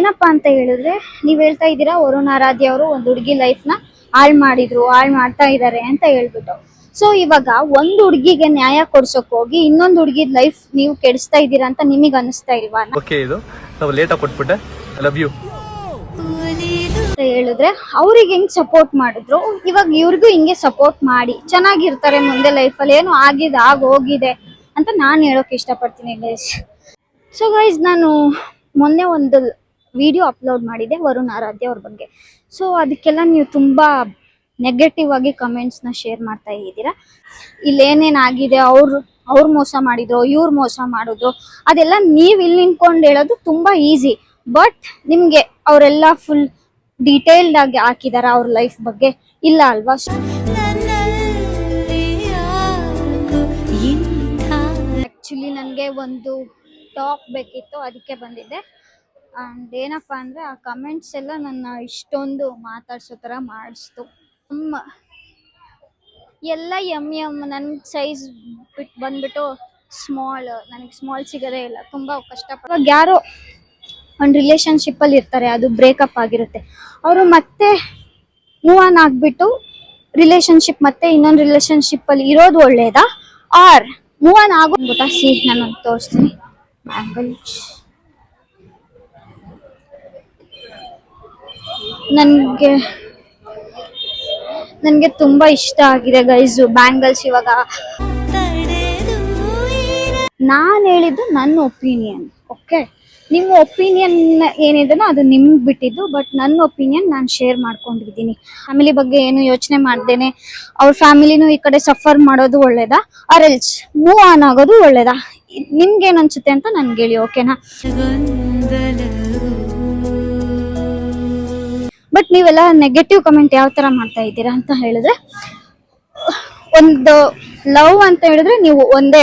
ಏನಪ್ಪಾ ಅಂತ ಹೇಳಿದ್ರೆ, ನೀವ್ ಹೇಳ್ತಾ ಇದ್ದೀರಾ ವರುಣ್ ಆರಾಧ್ಯ ಅವರು ಒಂದು ಹುಡುಗಿ ಲೈಫ್ ನ ಹಾಳು ಮಾಡ್ತಾ ಇದ್ದಾರೆ ಅಂತ ಹೇಳ್ಬಿಟ್ಟು. ಸೊ ಇವಾಗ ಒಂದು ಹುಡುಗಿಗೆ ನ್ಯಾಯ ಕೊಡ್ಸಕ್ ಹೋಗಿ ಇನ್ನೊಂದು ಹುಡುಗಿದ್ ಲೈಫ್ ನೀವು ಕೆಡಿಸ್ತಾ ಇದ್ದೀರಾ ಅಂತ ನಿಮಗೆ ಅನಿಸ್ತಾ ಇಲ್ವಾ? ಹೇಳಿದ್ರೆ ಅವ್ರಿಗೆ ಹೆಂಗ್ ಸಪೋರ್ಟ್ ಮಾಡಿದ್ರು, ಇವಾಗ ಇವ್ರಿಗೂ ಹಿಂಗೆ ಸಪೋರ್ಟ್ ಮಾಡಿ ಚೆನ್ನಾಗಿರ್ತಾರೆ ಮುಂದೆ ಲೈಫಲ್ಲಿ. ಏನು ಹೋಗಿದೆ ಅಂತ ನಾನು ಹೇಳೋಕೆ ಇಷ್ಟಪಡ್ತೀನಿ ಗೈಸ್. ಸೊ ಗೈಸ್, ನಾನು ಮೊನ್ನೆ ಒಂದು ವಿಡಿಯೋ ಅಪ್ಲೋಡ್ ಮಾಡಿದೆ ವರುಣ್ ಆರಾಧ್ಯ ಅವ್ರ ಬಗ್ಗೆ. ಸೊ ಅದಕ್ಕೆಲ್ಲ ನೀವು ತುಂಬಾ ನೆಗೆಟಿವ್ ಆಗಿ ಕಮೆಂಟ್ಸ್ನ ಶೇರ್ ಮಾಡ್ತಾ ಇದ್ದೀರಾ. ಇಲ್ಲಿ ಏನೇನಾಗಿದೆ, ಅವ್ರು ಮೋಸ ಮಾಡಿದ್ರು, ಇವ್ರು ಮೋಸ ಮಾಡಿದ್ರು, ಅದೆಲ್ಲ ನೀವು ಇಲ್ಲಿ ನಿಂತ್ಕೊಂಡು ಹೇಳೋದು ತುಂಬಾ ಈಸಿ. ಬಟ್ ನಿಮ್ಗೆ ಅವರೆಲ್ಲ ಫುಲ್ ಡೀಟೇಲ್ಡ್ ಆಗಿ ಹಾಕಿದಾರ ಅವ್ರ ಲೈಫ್ ಬಗ್ಗೆ? ಇಲ್ಲ ಅಲ್ವಾ? ಆಕ್ಚುಲಿ ನನಗೆ ಒಂದು ಟಾಕ್ ಬೇಕಿತ್ತು, ಅದಕ್ಕೆ ಬಂದಿದ್ದೆ. ಅಂಡ್ ಏನಪ್ಪಾ ಅಂದ್ರೆ, ಆ ಕಮೆಂಟ್ಸ್ ಎಲ್ಲ ನನ್ನ ಇಷ್ಟೊಂದು ಮಾತಾಡ್ಸೋ ತರ ಮಾಡಿಸ್ತು. ಎಲ್ಲ ನನ್ನ ಸೈಜ್ ಬಂದ್ಬಿಟ್ಟು ಸ್ಮಾಲ್, ನನಗೆ ಸ್ಮಾಲ್ ಸಿಗೋದೇ ಇಲ್ಲ, ತುಂಬಾ ಕಷ್ಟಪಟ್ಟು. ಯಾರೋ ಒಂದು ರಿಲೇಶನ್ಶಿಪ್ ಅಲ್ಲಿ ಇರ್ತಾರೆ, ಅದು ಬ್ರೇಕಪ್ ಆಗಿರುತ್ತೆ, ಅವರು ಮತ್ತೆ ಮೂವ್ ಆನ್ ಆಗ್ಬಿಟ್ಟು ರಿಲೇಶನ್ಶಿಪ್ ಮತ್ತೆ ಇನ್ನೊಂದು ರಿಲೇಶನ್ಶಿಪ್ ಅಲ್ಲಿ ಇರೋದು ಒಳ್ಳೇದಾ, ಆರ್ ಮೂವ್ ಆನ್ ಆಗೋಗ್ಬಿಟ್ಟಾ? ನಾನು ತೋರಿಸ್ತೀನಿ. ಬ್ಯಾಂಗಲ್ಸ್ ನನಗೆ ತುಂಬಾ ಇಷ್ಟ ಆಗಿದೆ ಗೈಸ್ ಬ್ಯಾಂಗಲ್ಸ್. ಇವಾಗ ನಾನು ಹೇಳಿದ್ದು ನನ್ನ ಒಪಿನಿಯನ್, ಓಕೆ? ನಿಮ್ಮ ಒಪಿನಿಯನ್ ಏನಿದೆನೋ ಅದು ನಿಮ್ಗೆ ಬಿಟ್ಟಿದ್ದು. ಬಟ್ ನನ್ನ ಒಪಿನಿಯನ್ ನಾನು ಶೇರ್ ಮಾಡ್ಕೊಂಡಿದ್ದೀನಿ. ಫ್ಯಾಮಿಲಿ ಬಗ್ಗೆ ಏನು ಯೋಚನೆ ಮಾಡ್ದೇನೆ ಅವ್ರ ಫ್ಯಾಮಿಲಿನೂ ಈ ಕಡೆ ಸಫರ್ ಮಾಡೋದು ಒಳ್ಳೇದಾ, ಆರ್ ಎಲ್ಸ್ ಮೂವ್ ಆನ್ ಆಗೋದು ಒಳ್ಳೇದಾ? ನಿಮ್ಗೇನು ಅನ್ಸುತ್ತೆ ಅಂತ ನನ್ಗೆ ಹೇಳಿ, ಓಕೆನಾ? ಬಟ್ ನೀವೆಲ್ಲ ನೆಗೆಟಿವ್ ಕಮೆಂಟ್ ಯಾವ ತರ ಮಾಡ್ತಾ ಇದ್ದೀರಾ ಅಂತ ಹೇಳಿದ್ರೆ, ಒಂದು ಲವ್ ಅಂತ ಹೇಳಿದ್ರೆ ನೀವು ಒಂದೇ,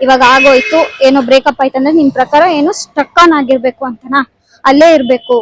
ಇವಾಗ ಆಗೋಯ್ತು ಏನೋ ಬ್ರೇಕಪ್ ಆಯ್ತು ಅಂದ್ರೆ ನಿಮ್ ಪ್ರಕಾರ ಏನು ಸ್ಟ್ರಕ್ ಆನ್ ಆಗಿರ್ಬೇಕು ಅಂತನಾ? ಅಲ್ಲೇ ಇರ್ಬೇಕು,